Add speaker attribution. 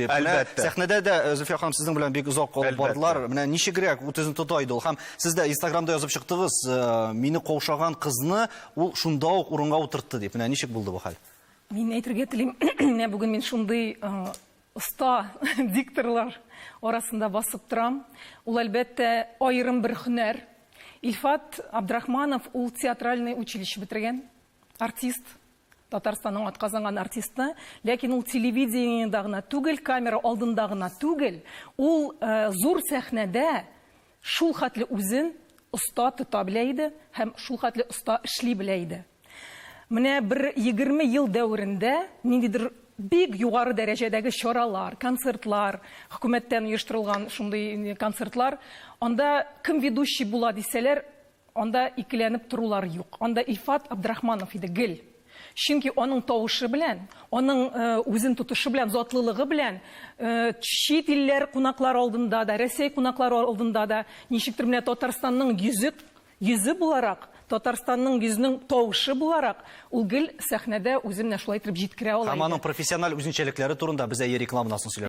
Speaker 1: Әлбәттә.
Speaker 2: Сәхнәдә дә Зөлфия ханым сезнең белән бик озак калып бардылар. Менә ничегрәк үтезен тота иде ул. Һәм сез дә Инстаграмда язып чыктыгыз, мине каушаган кызны ул шунда ук урынга утыртты дип. Менә ничек булды бу хәл?
Speaker 3: Мин әйтергә телим, менә бүген мин шундый оста дикторлар арасында басып торам. Ул әлбәттә аерым бер һөнәр. Илфат Абдрахманов ул театральный училище бетергән, артист. Татарстанның атказанган артистны, ләкин ул телевидениедә гына түгел, камера алдында гына түгел, ул зур сәхнәдә шул хәтле үзен оста тота белә иде һәм шул хәтле оста эшли белә иде. Менә бер 20 ел дәврендә ниндидер бик югары дәрәҗәдәге чаралар, концертлар, хөкүмәттән оештырылган шундый концертлар, анда кем ведущий була дисәләр, анда икеләнеп торулар юк. Анда Илфат Абдрахманов иде, гел. Чөнки аның тавышы белән, аның үзен тотышы белән, затлылыгы белән, чит илләр кунаклар алдында да, Россия кунаклары алдында да, ничектер менә Татарстанның йөзе буларак, Татарстанның йөзенең тавышы буларак, ул гел сәхнәдә үзен шулай итеп җиткерә ала.
Speaker 2: Һәм аның профессиональ үзенчәлекләре турында без рекламасын сөйләп